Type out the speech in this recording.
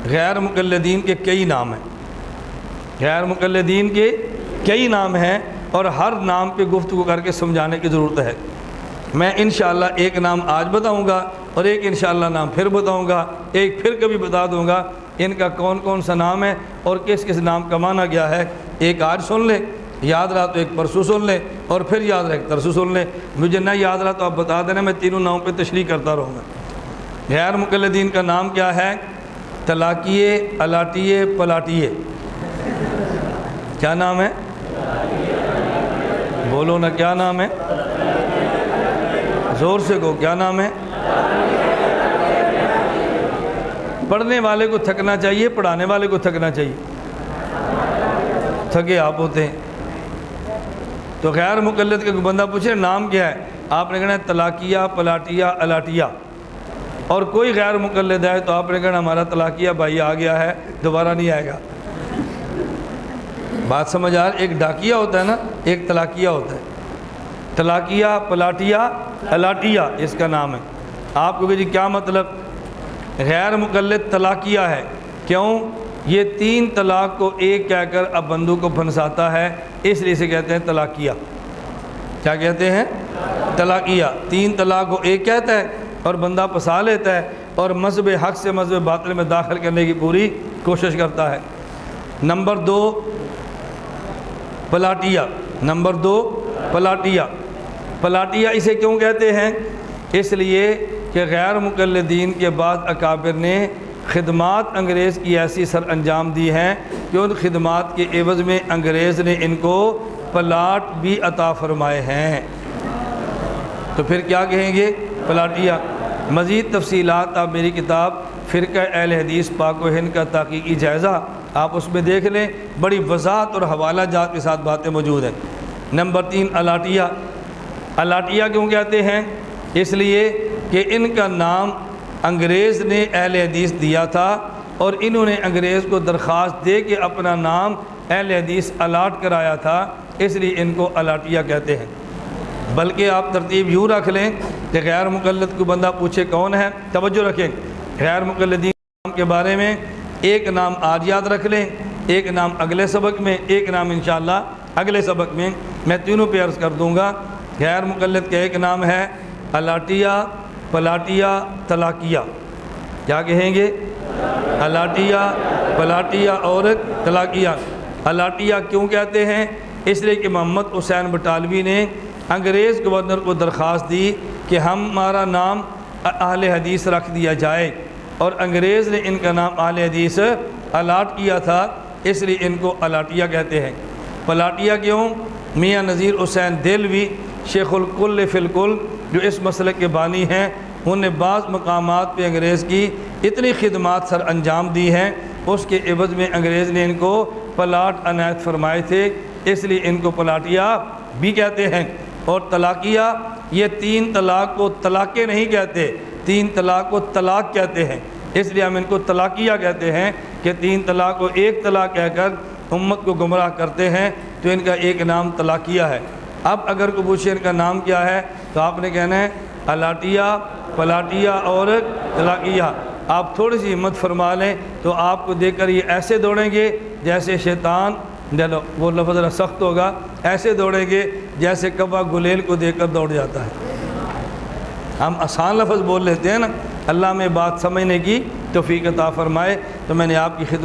غیر مقلدین کے کئی نام ہیں، غیر مقلدین کے کئی نام ہیں، اور ہر نام پہ گفتگو کر کے سمجھانے کی ضرورت ہے۔ میں انشاءاللہ ایک نام آج بتاؤں گا اور ایک انشاءاللہ نام پھر بتاؤں گا، ایک پھر کبھی بتا دوں گا ان کا کون کون سا نام ہے اور کس کس نام کا معنی کیا ہے۔ ایک آج سن لیں، یاد رہا تو ایک پرسوں سن لیں، اور پھر یاد رہا ایک ترسوں سن لیں۔ مجھے نہ یاد رہا تو آپ بتا دینا، میں تینوں ناموں پہ تشریح کرتا رہوں گا۔ غیر مقلدین کا نام کیا ہے؟ طلاقیے، الاٹیے، پلاٹیے۔ کیا نام ہے؟ بولو نا، کیا نام ہے؟ زور سے کہو، کیا نام ہے؟ پڑھنے والے کو تھکنا چاہیے، پڑھانے والے کو تھکنا چاہیے؟ تھکے آپ ہوتے ہیں۔ تو غیر مقلد کا بندہ پوچھے نام کیا ہے، آپ نے کہنا ہے طلاقیہ، پلاٹیہ، الاٹیہ۔ اور کوئی غیر مقلد ہے تو آپ نے کہنا ہمارا طلاقیہ بھائی آ گیا ہے، دوبارہ نہیں آئے گا۔ بات سمجھ آ رہی؟ ایک ڈاکیہ ہوتا ہے نا، ایک طلاقیہ ہوتا ہے۔ طلاقیہ، پلاٹیہ، الاٹیہ اس کا نام ہے۔ آپ کو کہ جی کیا مطلب؟ غیر مقلد طلاقیہ ہے، کیوں؟ یہ 3 طلاق کو ایک کہہ کر اب بندوں کو پھنساتا ہے، اس لیے اسے کہتے ہیں طلاقیہ۔ کیا کہتے ہیں؟ طلاقیہ۔ 3 طلاق کو ایک کہتا ہے اور بندہ پھنسا لیتا ہے اور مذہب حق سے مذہب باطل میں داخل کرنے کی پوری کوشش کرتا ہے۔ نمبر 2 پلاٹیہ۔ نمبر 2 پلاٹیہ۔ پلاٹیہ اسے کیوں کہتے ہیں؟ اس لیے کہ غیر مقلدین کے بعد اکابر نے خدمات انگریز کی ایسی سر انجام دی ہیں کہ ان خدمات کے عوض میں انگریز نے ان کو پلاٹ بھی عطا فرمائے ہیں، تو پھر کیا کہیں گے؟ پلاٹیہ۔ مزید تفصیلات آپ میری کتاب فرقہ اہل حدیث پاک و ہند کا تحقیقی جائزہ آپ اس میں دیکھ لیں، بڑی وضاحت اور حوالہ جات کے ساتھ باتیں موجود ہیں۔ نمبر 3 الاٹیہ۔ الاٹیہ کیوں کہتے ہیں؟ اس لیے کہ ان کا نام انگریز نے اہل حدیث دیا تھا اور انہوں نے انگریز کو درخواست دے کے اپنا نام اہل حدیث الاٹ کرایا تھا، اس لیے ان کو الاٹیہ کہتے ہیں۔ بلکہ آپ ترتیب یوں رکھ لیں کہ غیر مقلد کو بندہ پوچھے کون ہے، توجہ رکھیں، غیر مقلدین کے بارے میں ایک نام آج یاد رکھ لیں، ایک نام اگلے سبق میں، ایک نام انشاءاللہ اگلے سبق میں، میں تینوں پہ عرض کر دوں گا۔ غیر مقلد کا ایک نام ہے الاٹیہ، پلاٹیہ، طلاقیہ۔ کیا کہیں گے؟ الاٹیہ، پلاٹیہ اور طلاقیہ۔ الاٹیہ کیوں کہتے ہیں؟ اس لیے کہ محمد حسین بٹالوی نے انگریز گورنر کو درخواست دی کہ ہمارا نام اہل حدیث رکھ دیا جائے، اور انگریز نے ان کا نام اہل حدیث الاٹ کیا تھا، اس لیے ان کو الاٹیہ کہتے ہیں۔ پلاٹیہ کیوں؟ میاں نذیر حسین دہلوی شیخ الکل فی الکل جو اس مسلک کے بانی ہیں، انہوں نے بعض مقامات پہ انگریز کی اتنی خدمات سر انجام دی ہیں، اس کے عوض میں انگریز نے ان کو پلاٹ عنایت فرمائے تھے، اس لیے ان کو پلاٹیہ بھی کہتے ہیں۔ اور طلاقیہ، یہ 3 طلاق کو طلاقیں نہیں کہتے، 3 طلاق کو طلاق کہتے ہیں، اس لیے ہم ان کو طلاقیہ کہتے ہیں کہ 3 طلاق کو ایک طلاق کہہ کر امت کو گمراہ کرتے ہیں، تو ان کا ایک نام طلاقیہ ہے۔ اب اگر کو پوچھے ان کا نام کیا ہے تو آپ نے کہنا ہے الاٹیہ، پلاٹیہ اور طلاقیہ۔ آپ تھوڑی سی ہمت فرما لیں تو آپ کو دیکھ کر یہ ایسے دوڑیں گے جیسے شیطان، وہ لفظ ذرا سخت ہوگا، ایسے دوڑیں گے جیسے کبا گلیل کو دیکھ کر دوڑ جاتا ہے۔ ہم آسان لفظ بول لیتے ہیں نا، اللہ میں بات سمجھنے کی توفیق عطا فرمائے۔ تو میں نے آپ کی خدمت